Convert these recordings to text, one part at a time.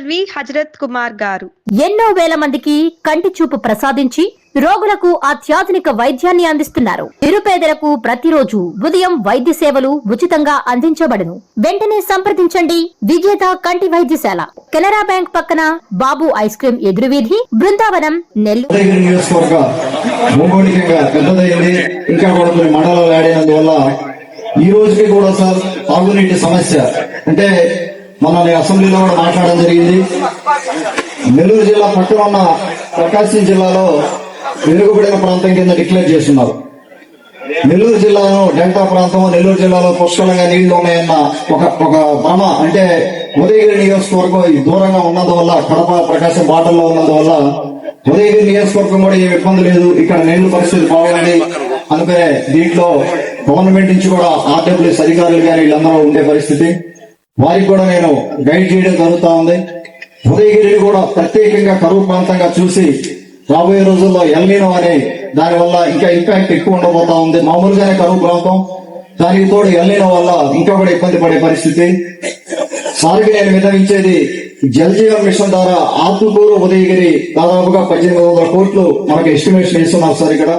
LV Hazrat Kumar గారు ఎన్నో వేల మందికి కంటి చూపు ప్రసాదించి రోగులకు అత్యాధునిక వైద్యాన్ని అందిస్తున్నారు. నిరుపేదలకు ప్రతిరోజు ఉదయం వైద్య సేవలు ఉచితంగా అందించబడును. వెంటనే సంప్రదించండి. విజేత కంటి వైద్యశాల, కెనరా బ్యాంక్ పక్కన, బాబు ఐస్ క్రీమ్ ఎదురువీధి, బృందావనం, నెల్లూరు. ఈ రోజుకి కూడా సార్ తాగునీటి సమస్య అంటే మొన్న అసెంబ్లీలో కూడా మాట్లాడడం జరిగింది. నెల్లూరు జిల్లా పక్కన ఉన్న ప్రకాశం జిల్లాలో వెనుకబడిన ప్రాంతం కింద డిక్లేర్ చేస్తున్నారు. నెల్లూరు జిల్లాను డెల్టా ప్రాంతం, నెల్లూరు జిల్లాలో పుష్కలంగా నీళ్లు ఉన్నాయన్న ఒక భ్రమ, అంటే ఉదయగిరి నియోజకవర్గం దూరంగా ఉన్నందువల్ల, కడప ప్రకాశం బాటల్లో ఉన్నందువల్ల ఉదయగిరి నియోజకవర్గం కూడా ఏం ఇబ్బంది లేదు, ఇక్కడ నీళ్లు పరిస్థితి బాగుంది అనుకునే దీంట్లో గవర్నమెంట్ నుంచి కూడా ఆర్డబ్ల్యూఎస్ అధికారులు కానీ వీళ్ళందరూ ఉండే పరిస్థితి. వారికి కూడా నేను గైడ్ చేయడం జరుగుతా ఉంది. ఉదయగిరిని కూడా ప్రత్యేకంగా కరువు ప్రాంతంగా చూసి రాబోయే రోజుల్లో ఎల్నినో అనే దానివల్ల ఇంకా ఇంపాక్ట్ ఎక్కువ ఉండబోతా ఉంది. మామూలుగానే కరువు ప్రాంతం, దానికి తోడు ఎల్నినో వల్ల ఇంకా కూడా ఇబ్బంది పడే పరిస్థితి. సార్కి నేను విన్నవించేది, జల్ జీవన్ మిషన్ ద్వారా ఆత్మకూరు ఉదయగిరి దాదాపుగా 1800 కోట్లు మనకు ఎస్టిమేషన్ ఇస్తున్నారు సార్. ఇక్కడ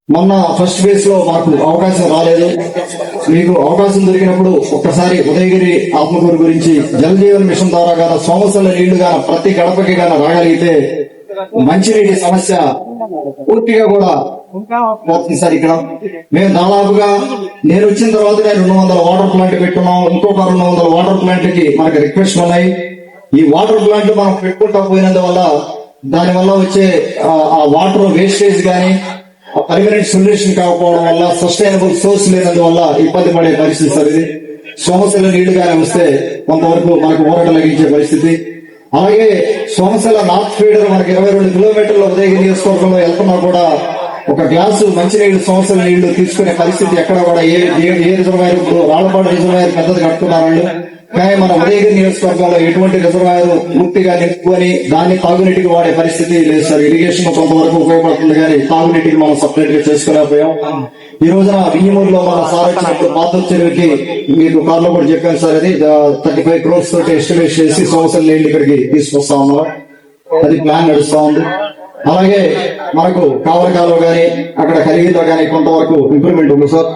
మొన్న ఫస్ట్ ఫేజ్ లో మాకు అవకాశం రాలేదు. మీకు అవకాశం దొరికినప్పుడు ఒక్కసారి ఉదయగిరి ఆత్మకూరు గురించి జల్ జీవన్ మిషన్ ద్వారా గాన సోమశల నీళ్లు గాన ప్రతి గడపకి గాన రాగలిగితే మంచినీటి సమస్య పూర్తిగా కూడా పోతుంది సార్. ఇక్కడ మేము దాదాపుగా నేను వచ్చిన తర్వాత 200 వాటర్ ప్లాంట్ పెట్టున్నాం. ఇంకొక 200 వాటర్ ప్లాంట్ కి మనకు రిక్వెస్ట్ ఉన్నాయి. ఈ వాటర్ ప్లాంట్ మనం పెట్టుకుంటా పోయినందువల్ల దానివల్ల వచ్చే ఆ వాటర్ వేస్టేజ్ గానీ పర్మనెంట్ సొల్యూషన్ కాకపోవడం వల్ల, సస్టైనబుల్ సోర్స్ లేనందువల్ల ఇబ్బంది పడే పరిస్థితి సార్. ఇది సోమశల నీళ్లుగానే వస్తే కొంతవరకు మనకు ఊరట లగించే పరిస్థితి. అలాగే సోమశల నార్త్ ఫీడర్ మనకి 22 కిలోమీటర్ల ఉదయగిరి నియోజకవర్గంలో వెళ్తున్నా కూడా ఒక గ్లాసు మంచినీళ్లు సోమశల నీళ్లు తీసుకునే పరిస్థితి ఎక్కడ కూడా ఏ రిజర్వాయర్, ఇప్పుడు రాళ్లపాడు రిజర్వాయర్ పెద్దది కట్టుకున్నారండి, కానీ మన ఉదయగిరి నియోజకవర్గంలో ఎటువంటి రిజర్వాయర్ పూర్తిగా నింపుకొని దాన్ని తాగునీటికి వాడే పరిస్థితి లేదు సార్. ఇరిగేషన్ కొంతవరకు ఉపయోగపడుతుంది కానీ తాగునీటికి మనం సపరేట్ గా చేసుకోలేకపోయాం. ఈ రోజున వియ్యమూరులో మన సార్ వచ్చినప్పుడు పాత చెరువుకి మీకు కార్లో కూడా చెప్పాను సార్, అది 35 crores తోటి ఎస్టిమేట్ చేసి సోమశల నీళ్లు ఇక్కడికి తీసుకొస్తా ఉన్నారు. అది ప్లాన్ నడుస్తా ఉంది. అలాగే మనకు కావలకాలో గానీ అక్కడ కలిగిలో గానీ కొంతవరకు ఇంప్రూవ్మెంట్ ఉంది సార్.